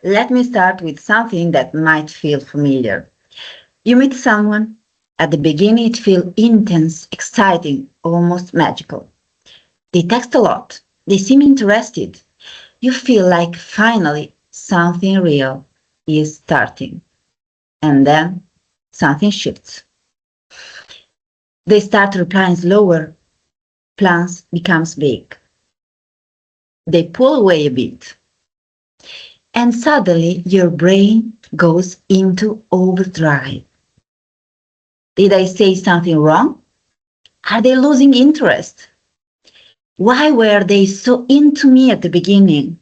Let me start with something that might feel familiar. You meet someone, at the beginning it feels intense, exciting, almost magical. They text a lot, they seem interested. You feel like finally something real is starting. And then something shifts. They start replying slower, plans becomes big. They pull away a bit. And suddenly your brain goes into overdrive. Did I say something wrong? Are they losing interest? Why were they so into me at the beginning?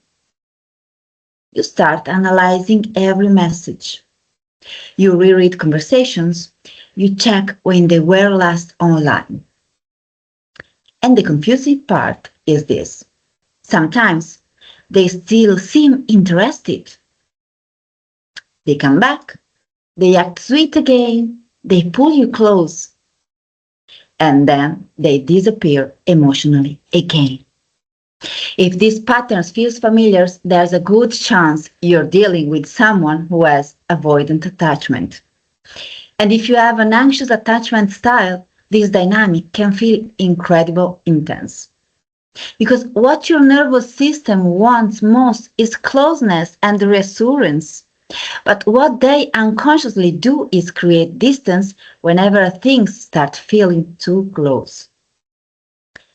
You start analyzing every message. You reread conversations. You check when they were last online. And the confusing part is this. Sometimes they still seem interested. They come back. They act sweet again. They pull you close. And then they disappear emotionally again. If these patterns feel familiar, there's a good chance you're dealing with someone who has avoidant attachment. And if you have an anxious attachment style, this dynamic can feel incredibly intense. Because what your nervous system wants most is closeness and reassurance. But what they unconsciously do is create distance whenever things start feeling too close.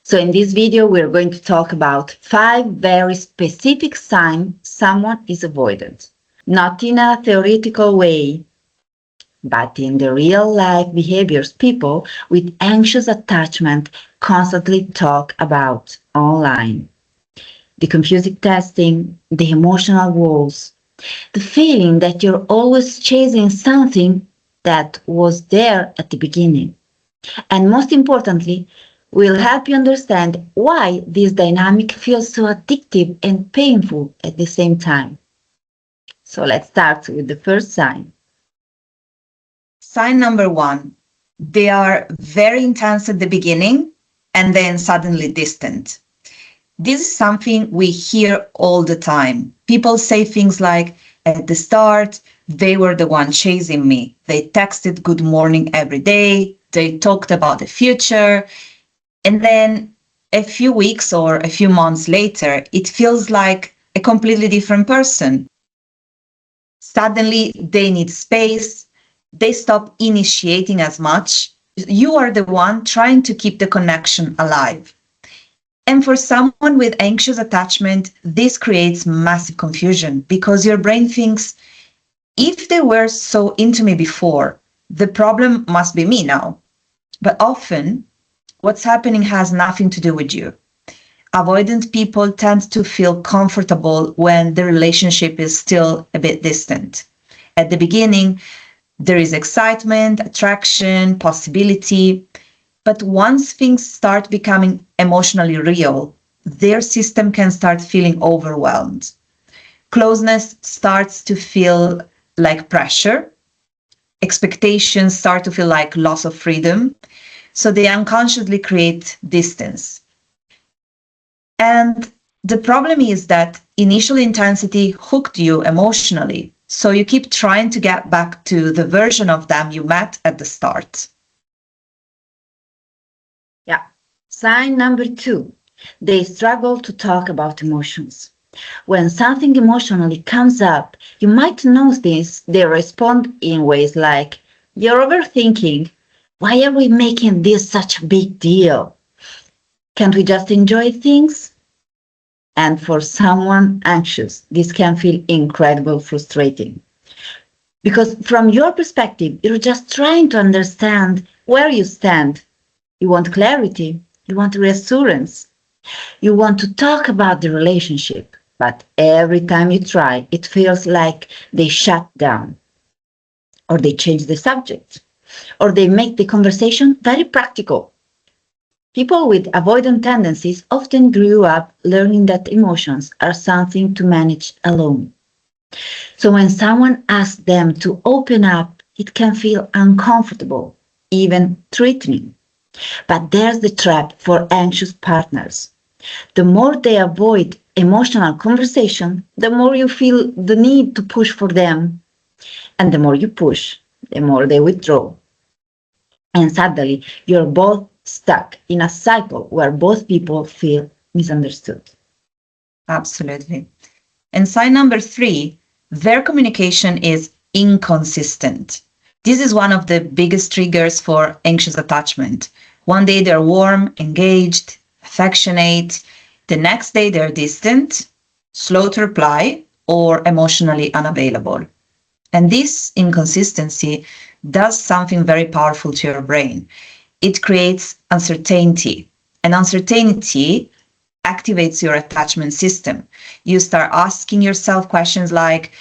So in this video, we're going to talk about 5 very specific signs someone is avoidant. Not in a theoretical way, but in the real life behaviors people with anxious attachment constantly talk about online. The confusing testing, the emotional walls, the feeling that you're always chasing something that was there at the beginning. And most importantly, will help you understand why this dynamic feels so addictive and painful at the same time. So let's start with the first sign. Sign number 1, they are very intense at the beginning and then suddenly distant. This is something we hear all the time. People say things like, at the start, they were the one chasing me. They texted good morning every day. They talked about the future. And then a few weeks or a few months later, it feels like a completely different person. Suddenly, they need space. They stop initiating as much. You are the one trying to keep the connection alive. And for someone with anxious attachment, this creates massive confusion because your brain thinks, if they were so into me before, the problem must be me now. But often, what's happening has nothing to do with you. Avoidant people tend to feel comfortable when the relationship is still a bit distant. At the beginning, there is excitement, attraction, possibility. But once things start becoming emotionally real, their system can start feeling overwhelmed. Closeness starts to feel like pressure. Expectations start to feel like loss of freedom. So they unconsciously create distance. And the problem is that initial intensity hooked you emotionally. So you keep trying to get back to the version of them you met at the start. Yeah. Sign number 2. They struggle to talk about emotions. When something emotionally comes up, you might notice they respond in ways like, you're overthinking. Why are we making this such a big deal? Can't we just enjoy things? And for someone anxious, this can feel incredibly frustrating. Because from your perspective, you're just trying to understand where you stand. You want clarity. You want reassurance. You want to talk about the relationship. But every time you try, it feels like they shut down. Or they change the subject. Or they make the conversation very practical. People with avoidant tendencies often grew up learning that emotions are something to manage alone. So when someone asks them to open up, it can feel uncomfortable, even threatening. But there's the trap for anxious partners. The more they avoid emotional conversation, the more you feel the need to push for them. And the more you push, the more they withdraw. And suddenly, you're both stuck in a cycle where both people feel misunderstood. Absolutely. And sign number 3, their communication is inconsistent. This is one of the biggest triggers for anxious attachment. One day they're warm, engaged, affectionate. The next day they're distant, slow to reply, or emotionally unavailable. And this inconsistency does something very powerful to your brain. It creates uncertainty, and uncertainty activates your attachment system. You start asking yourself questions like,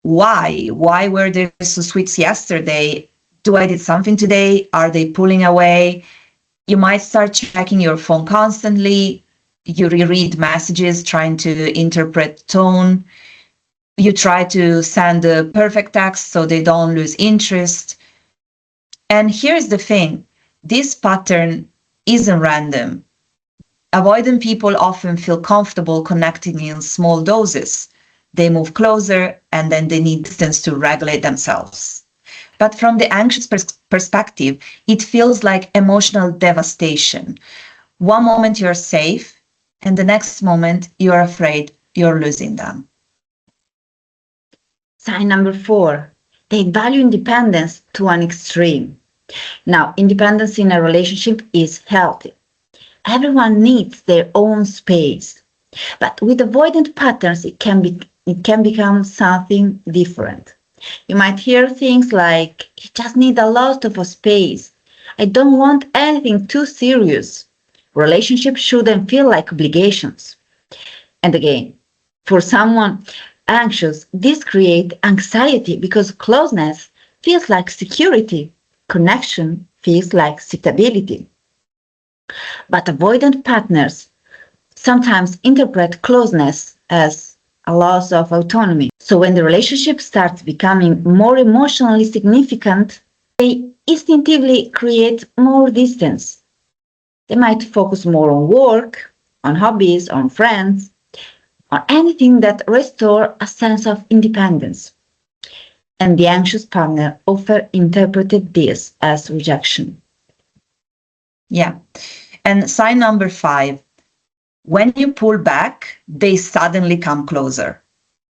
why? Why were they so sweet yesterday? Do I did something today? Are they pulling away? You might start checking your phone constantly. You reread messages, trying to interpret tone. You try to send the perfect text so they don't lose interest. And here's the thing, this pattern isn't random. Avoidant people often feel comfortable connecting in small doses. They move closer and then they need distance to regulate themselves. But from the anxious perspective, it feels like emotional devastation. One moment you're safe, and the next moment you're afraid you're losing them. Sign number 4, they value independence to an extreme. Now, independence in a relationship is healthy. Everyone needs their own space. But with avoidant patterns, it can become something different. You might hear things like, you just need a lot of a space. I don't want anything too serious. Relationships shouldn't feel like obligations. And again, for someone anxious, this creates anxiety because closeness feels like security. Connection feels like stability. But avoidant partners sometimes interpret closeness as a loss of autonomy. So when the relationship starts becoming more emotionally significant, they instinctively create more distance. They might focus more on work, on hobbies, on friends, on anything that restores a sense of independence. And the anxious partner often interpreted this as rejection. Yeah. And sign number 5, when you pull back, they suddenly come closer.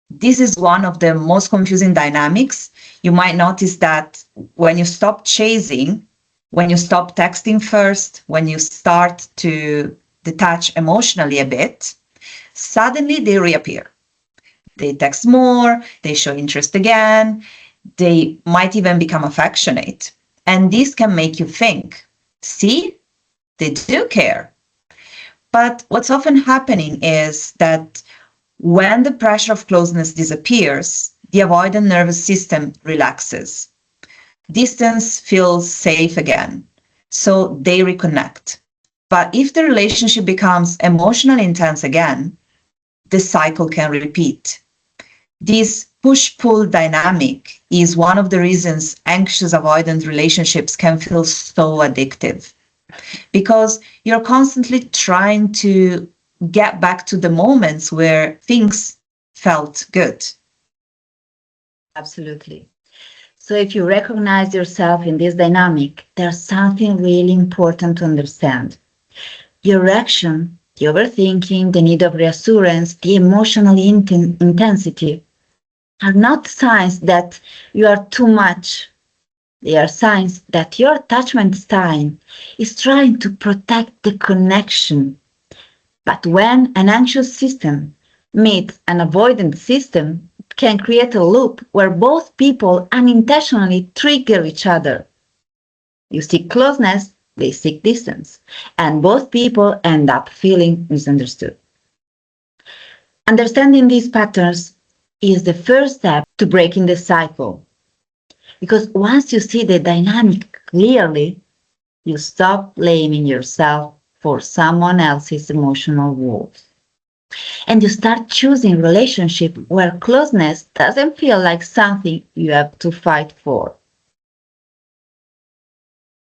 This is one of the most confusing dynamics. You might notice that when you stop chasing, when you stop texting first, when you start to detach emotionally a bit, suddenly they reappear. They text more, they show interest again, they might even become affectionate. And this can make you think, see, they do care. But what's often happening is that when the pressure of closeness disappears, the avoidant nervous system relaxes. Distance feels safe again, so they reconnect. But if the relationship becomes emotionally intense again, the cycle can repeat. This push-pull dynamic is one of the reasons anxious avoidant relationships can feel so addictive, because you're constantly trying to get back to the moments where things felt good. Absolutely. So if you recognize yourself in this dynamic, there's something really important to understand. Your reaction, the overthinking, the need of reassurance, the emotional intensity are not signs that you are too much. They are signs that your attachment style is trying to protect the connection. But when an anxious system meets an avoidant system, it can create a loop where both people unintentionally trigger each other. You seek closeness, they seek distance, and both people end up feeling misunderstood. Understanding these patterns is the first step to breaking the cycle. Because once you see the dynamic clearly, you stop blaming yourself for someone else's emotional wounds. And you start choosing relationship where closeness doesn't feel like something you have to fight for.